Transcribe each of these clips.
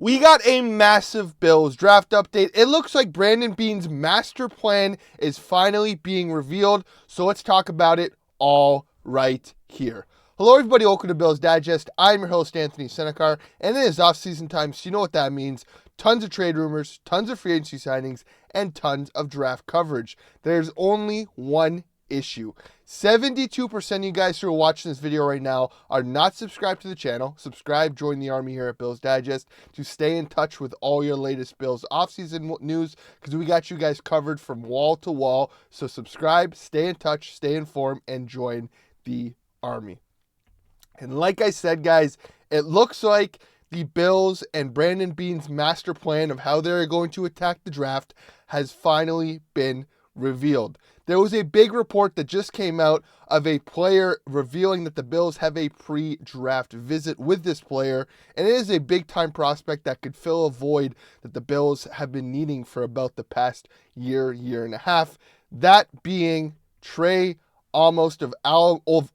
We got a massive Bills draft update. It looks like Brandon Beane's master plan is finally being revealed, so let's talk about it all right here. Hello everybody, welcome to Bills Digest. I'm your host Anthony Senicar, and it is off-season time, so you know what that means. Tons of trade rumors, tons of free agency signings, and tons of draft coverage. There's only one issue. 72% of you guys who are watching this video right now are not subscribed to the channel. Subscribe, join the army here at Bills Digest to stay in touch with all your latest Bills offseason news, because we got you guys covered from wall to wall. So subscribe, stay in touch, stay informed, and join the army. And like I said, guys, it looks like the Bills and Brandon Beane's master plan of how they're going to attack the draft has finally been revealed. There was a big report that just came out of a player revealing that the Bills have a pre-draft visit with this player, and it is a big-time prospect that could fill a void that the Bills have been needing for about the past year and a half. That being Trey Amos of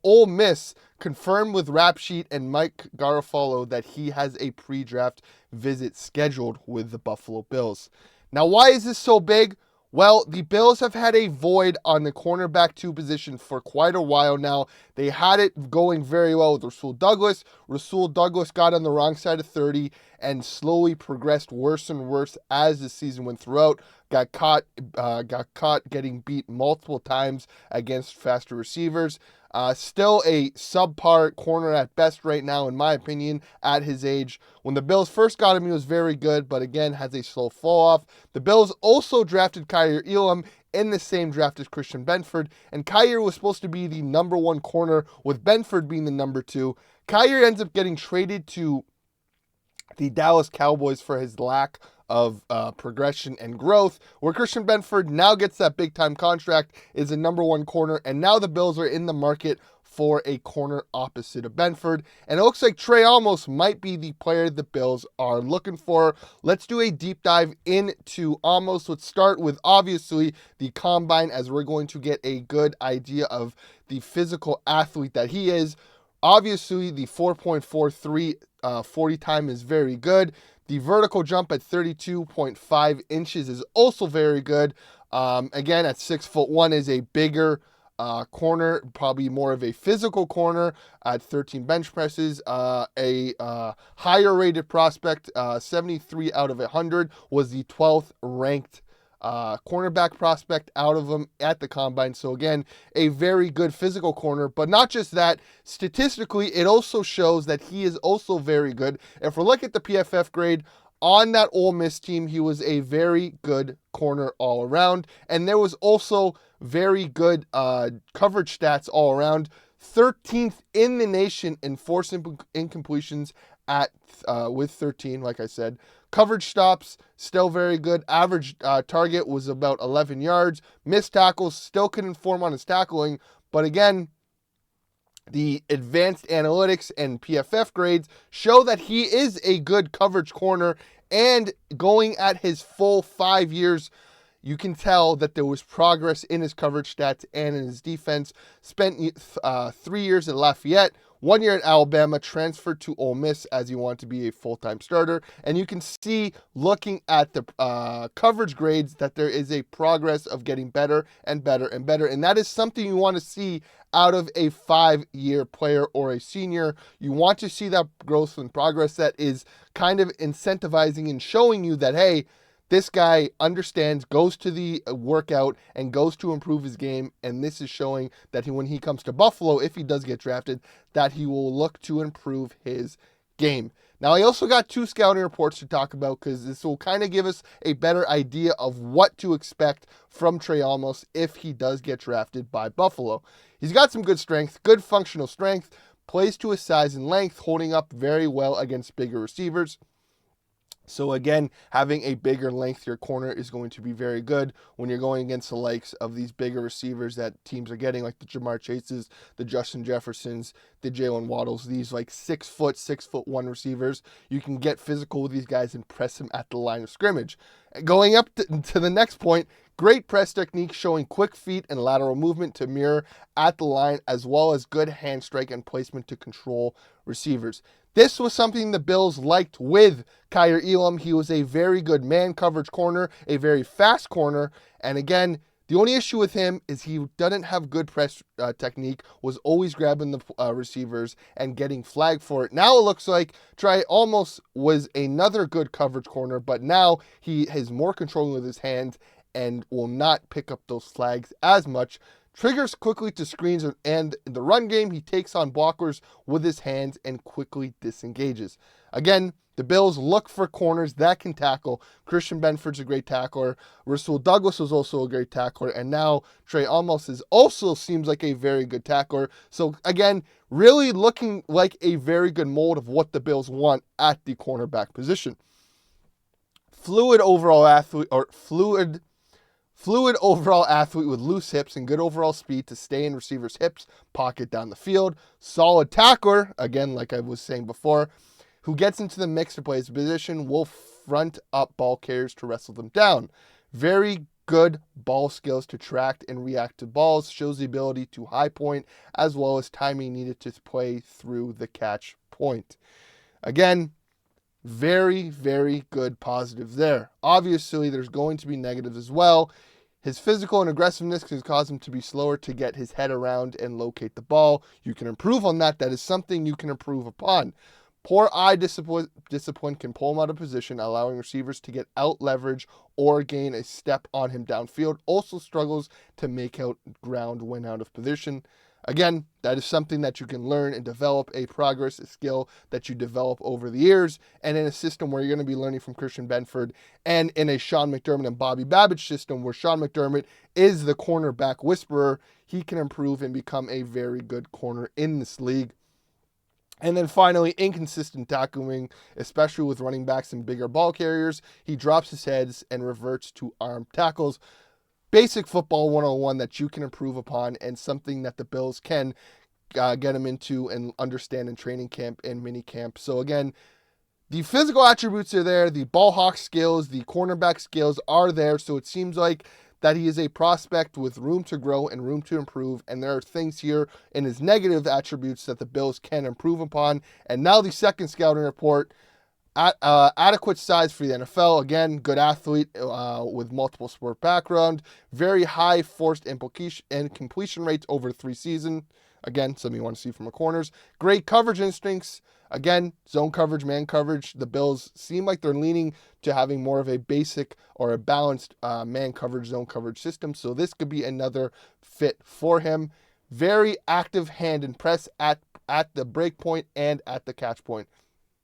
Ole Miss, confirmed with Rap Sheet and Mike Garofalo that he has a pre-draft visit scheduled with the Buffalo Bills. Now, why is this so big? Well, the Bills have had a void on the cornerback 2 position for quite a while now. They had it going very well with Rasul Douglas. Rasul Douglas got on the wrong side of 30 and slowly progressed worse and worse as the season went throughout. Got caught getting beat multiple times against faster receivers. Still a subpar corner at best right now, in my opinion, at his age. When the Bills first got him, he was very good, but again, has a slow fall off. The Bills also drafted Kaiir Elam in the same draft as Christian Benford, and Kaiir was supposed to be the number 1 corner, with Benford being the number 2. Kaiir ends up getting traded to the Dallas Cowboys for his lack of progression and growth, where Christian Benford now gets that big-time contract, is a number 1 corner, and now the Bills are in the market for a corner opposite of Benford, and it looks like Trey Amos might be the player the Bills are looking for. Let's do a deep dive into Amos. Let's start with, obviously, the combine, as we're going to get a good idea of the physical athlete that he is. Obviously, the 4.43 40 time is very good. The vertical jump at 32.5 inches is also very good. Again, at 6'1" is a bigger corner, probably more of a physical corner at 13 bench presses. A higher rated prospect, 73 out of 100, was the 12th ranked cornerback prospect out of them at the combine. So again, a very good physical corner, but not just that, statistically, it also shows that he is also very good. If we look at the PFF grade on that Ole Miss team, he was a very good corner all around, and there was also very good coverage stats all around. 13th in the nation in forced incompletions at with 13, like I said. Coverage stops, still very good. Average target was about 11 yards. Missed tackles, still couldn't inform on his tackling. But again, the advanced analytics and PFF grades show that he is a good coverage corner. And going at his full 5 years, you can tell that there was progress in his coverage stats and in his defense. Spent 3 years at Lafayette, 1 year at Alabama, transferred to Ole Miss as he wanted to be a full-time starter. And you can see, looking at the coverage grades, that there is a progress of getting better and better and better. And that is something you want to see out of a 5-year player or a senior. You want to see that growth and progress that is kind of incentivizing and showing you that, hey, this guy understands, goes to the workout, and goes to improve his game, and this is showing that when he comes to Buffalo, if he does get drafted, that he will look to improve his game. Now, I also got 2 scouting reports to talk about, because this will kind of give us a better idea of what to expect from Trey Amos if he does get drafted by Buffalo. He's got some good strength, good functional strength, plays to his size and length, holding up very well against bigger receivers. So again, having a bigger, lengthier corner is going to be very good when you're going against the likes of these bigger receivers that teams are getting, like the Jamar Chases, the Justin Jeffersons, the Jalen Waddles, these like 6'1" receivers. You can get physical with these guys and press them at the line of scrimmage. Going up to the next point, great press technique, showing quick feet and lateral movement to mirror at the line, as well as good hand strike and placement to control receivers. This was something the Bills liked with Kyer Elam. He was a very good man coverage corner, a very fast corner. And again, the only issue with him is he doesn't have good press technique, was always grabbing the receivers and getting flagged for it. Now it looks like Trey Amos was another good coverage corner, but now he has more control with his hands and will not pick up those flags as much. Triggers quickly to screens, and in the run game, he takes on blockers with his hands and quickly disengages. Again, the Bills look for corners that can tackle. Christian Benford's a great tackler. Rasul Douglas was also a great tackler. And now Trey Amos also seems like a very good tackler. So again, really looking like a very good mold of what the Bills want at the cornerback position. Fluid overall athlete with loose hips and good overall speed to stay in receivers' hips, pocket down the field. Solid tackler, again, like I was saying before, who gets into the mix to play his position, will front up ball carriers to wrestle them down. Very good ball skills to track and react to balls, shows the ability to high point as well as timing needed to play through the catch point. Again, very, very good positives there. Obviously, there's going to be negatives as well. His physical and aggressiveness can cause him to be slower to get his head around and locate the ball. You can improve on that. That is something you can improve upon. Poor eye discipline can pull him out of position, allowing receivers to get out leverage or gain a step on him downfield. Also struggles to make out ground when out of position. Again, that is something that you can learn and develop, a skill that you develop over the years, and in a system where you're going to be learning from Christian Benford, and in a Sean McDermott and Bobby Babbage system where Sean McDermott is the cornerback whisperer, he can improve and become a very good corner in this league. And then finally, inconsistent tackling, especially with running backs and bigger ball carriers. He drops his heads and reverts to arm tackles. Basic football 101 that you can improve upon, and something that the Bills can get him into and understand in training camp and mini camp. So again, the physical attributes are there. The ball hawk skills, the cornerback skills are there. So it seems like that he is a prospect with room to grow and room to improve. And there are things here in his negative attributes that the Bills can improve upon. And now the second scouting report. Adequate size for the NFL. Again, good athlete with multiple sport background. Very high forced and completion rates over 3 seasons. Again, something you want to see from the corners. Great coverage instincts. Again, zone coverage, man coverage. The Bills seem like they're leaning to having more of a basic or a balanced man coverage, zone coverage system. So this could be another fit for him. Very active hand and press at the break point and at the catch point.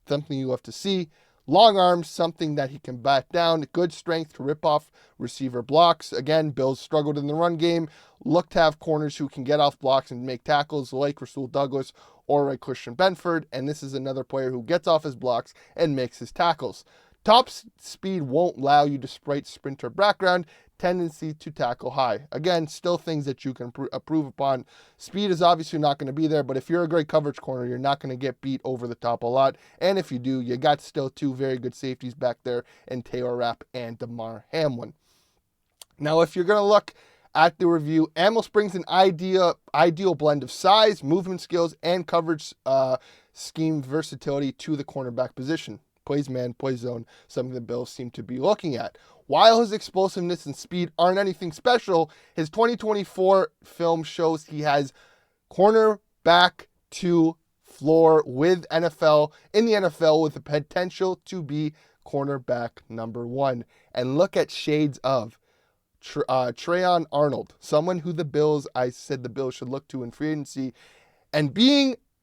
Something you have to see. Long arms, something that he can bat down. Good strength to rip off receiver blocks. Again, Bills struggled in the run game. Look to have corners who can get off blocks and make tackles like Rasul Douglas or like Christian Benford. And this is another player who gets off his blocks and makes his tackles. Top speed won't allow you, despite sprinter background, tendency to tackle high. Again, still things that you can improve upon. Speed is obviously not going to be there, but if you're a great coverage corner, you're not going to get beat over the top a lot. And if you do, you got still 2 very good safeties back there in Taylor Rapp and DeMar Hamlin. Now, if you're going to look at the review, Amos brings an ideal blend of size, movement skills, and coverage scheme versatility to the cornerback position. Plays man, plays zone, something the Bills seem to be looking at. While his explosiveness and speed aren't anything special, his 2024 film shows he has cornerback to floor with in the NFL with the potential to be cornerback number 1. And look at shades of Treyon Arnold, someone who I said the Bills should look to in free agency, and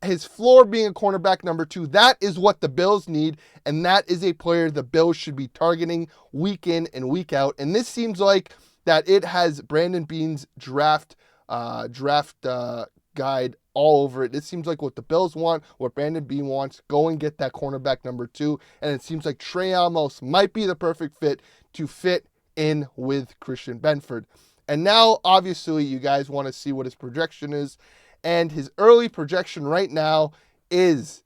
his floor being a cornerback number 2, that is what the Bills need, and that is a player the Bills should be targeting week in and week out. And this seems like that it has Brandon Beane's draft guide all over it. It seems like what the Bills want, what Brandon Beane wants. Go and get that cornerback number 2, and it seems like Trey Amos might be the perfect fit to fit in with Christian Benford. And now, obviously, you guys want to see what his projection is. And his early projection right now is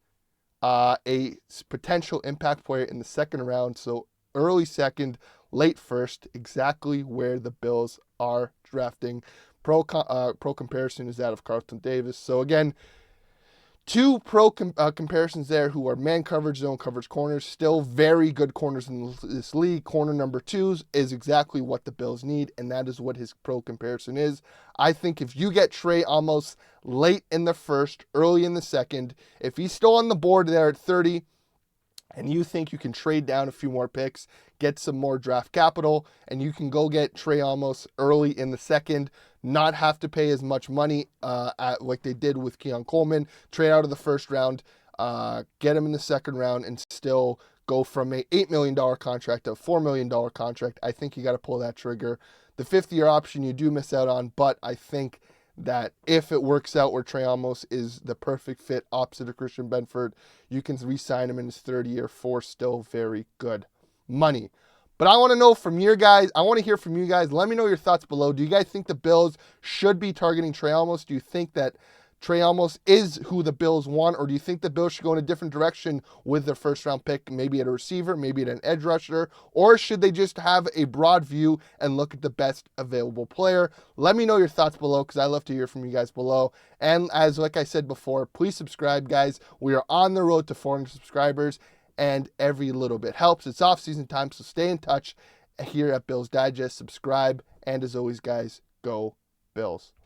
a potential impact player in the second round. So early second, late first, exactly where the Bills are drafting. Pro comparison is that of Carlton Davis. So again, Two comparisons there who are man coverage, zone coverage corners. Still very good corners in this league. Corner number 2 is exactly what the Bills need, and that is what his pro comparison is. I think if you get Trey Amos late in the first, early in the second, if he's still on the board there at 30, and you think you can trade down a few more picks, get some more draft capital, and you can go get Trey Amos early in the second, not have to pay as much money like they did with Keon Coleman, trade out of the first round, get him in the second round, and still go from a $8 million contract to a $4 million contract. I think you got to pull that trigger. The fifth-year option you do miss out on, but I think that if it works out where Trey Amos is the perfect fit opposite of Christian Benford, you can re-sign him in his third year for still very good money. But I want to know from your guys. I want to hear from you guys. Let me know your thoughts below. Do you guys think the Bills should be targeting Trey Amos? Do you think that Trey Amos is who the Bills want, or do you think the Bills should go in a different direction with their first-round pick, maybe at a receiver, maybe at an edge rusher, or should they just have a broad view and look at the best available player? Let me know your thoughts below, because I love to hear from you guys below. And like I said before, please subscribe, guys. We are on the road to 400 subscribers, and every little bit helps. It's off-season time, so stay in touch here at Bills Digest. Subscribe, and as always, guys, go Bills.